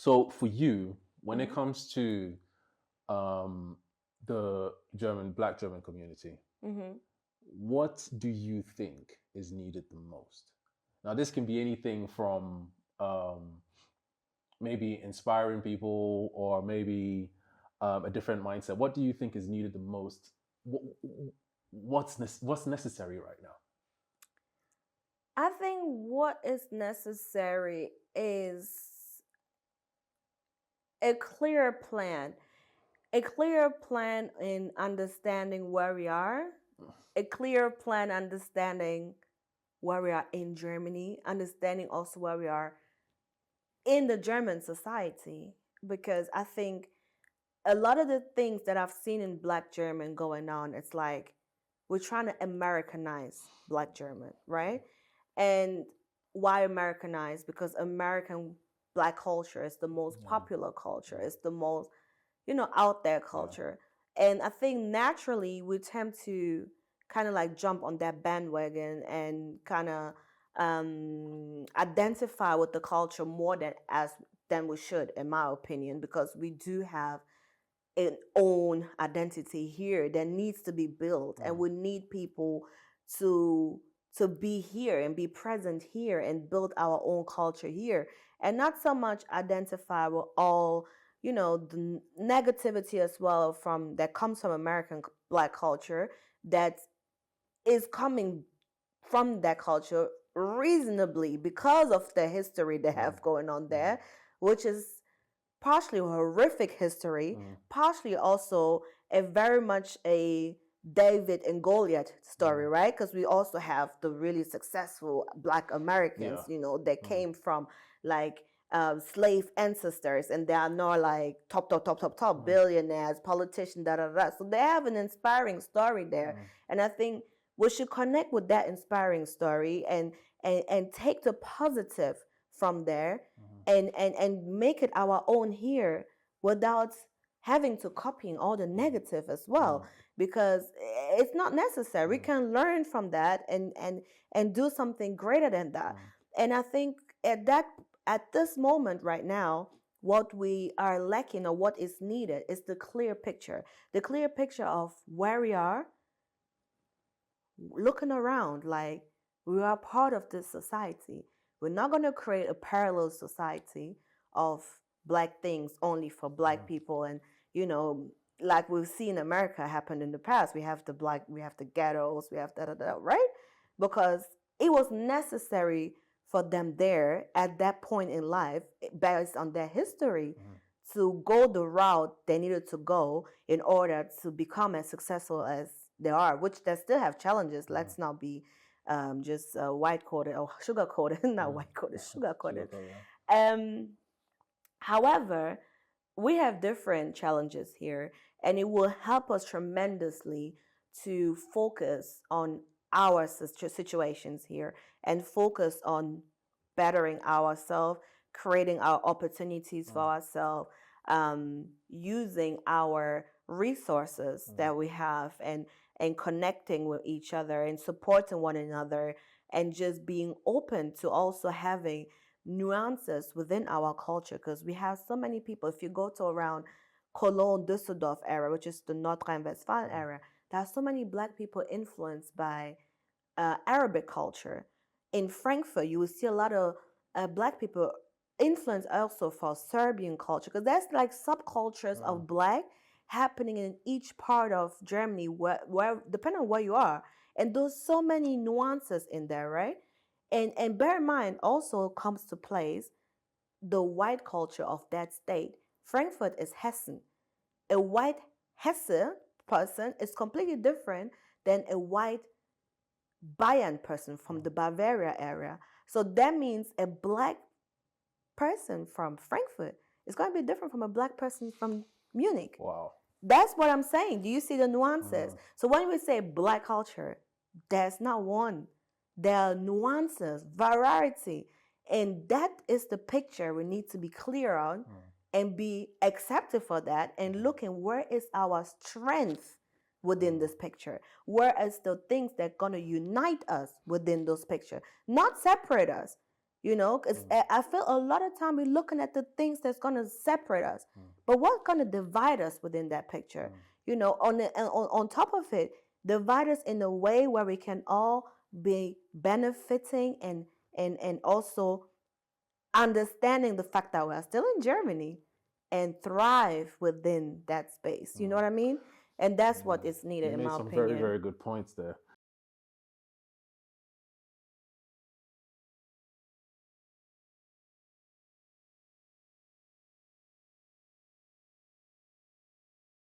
So for you, when it comes to the Black German community, what do you think is needed the most? Now, this can be anything from maybe inspiring people or maybe a different mindset. What do you think is needed the most? What's necessary right now? I think what is necessary is a clear plan in understanding where we are, a clear plan understanding where we are in Germany, understanding also where we are in the German society, because I think a lot of the things that I've seen in Black German going on, it's like we're trying to Americanize Black German, right? And why Americanize? Because American Black culture is the most popular culture. It's the most, out there culture. And I think naturally we tend to kind of like jump on that bandwagon and kind of identify with the culture more than we should, in my opinion, because we do have an own identity here that needs to be built, and we need people to be here and be present here and build our own culture here, and not so much identify with all the negativity as well from that comes from American Black culture that is coming from that culture reasonably because of the history they have going on there, which is partially a horrific history, partially also a very much a David and Goliath story, right? Because we also have the really successful Black Americans, that came from like slave ancestors, and they are now like top billionaires, politicians, da da da. So they have an inspiring story there, and I think we should connect with that inspiring story and take the positive from there and make it our own here without having to copying all the negative as well, because it's not necessary. We can learn from that and do something greater than that. And I think at this moment right now, what we are lacking or what is needed is the clear picture of where we are, looking around like we are part of this society. We're not going to create a parallel society of Black things only for Black people. And, like we've seen America happen in the past. We have the ghettos, we have right? Because it was necessary for them there at that point in life, based on their history, to go the route they needed to go in order to become as successful as they are, which they still have challenges. Let's not be just white-coated or sugar-coated, not white-coated, sugar-coated. However, we have different challenges here, and it will help us tremendously to focus on our situations here and focus on bettering ourselves, creating our opportunities for ourselves, using our resources that we have and connecting with each other and supporting one another, and just being open to also having nuances within our culture, because we have so many people. If you go to around Cologne, Düsseldorf area, which is the North Rhine-Westphalia area, there are so many Black people influenced by Arabic culture. In Frankfurt, you will see a lot of Black people influenced also for Serbian culture, because there's like subcultures of Black happening in each part of Germany, where depending on where you are, and there's so many nuances in there, right? And bear in mind, also comes to place the white culture of that state. Frankfurt is Hessen. A white Hesse person is completely different than a white Bayern person from the Bavaria area. So that means a Black person from Frankfurt is going to be different from a Black person from Munich. Wow. That's what I'm saying. Do you see the nuances? So when we say Black culture, there's not one. There are nuances, variety. And that is the picture we need to be clear on and be accepted for that, and looking where is our strength within this picture. Where is the things that are going to unite us within those pictures, not separate us. You know, because I feel a lot of time we're looking at the things that's going to separate us, but what's going to divide us within that picture? You know, on top of it, divide us in a way where we can all be benefiting and also understanding the fact that we're still in Germany and thrive within that space. You know what I mean? And that's what is needed, You in made my some opinion. very, very good points there.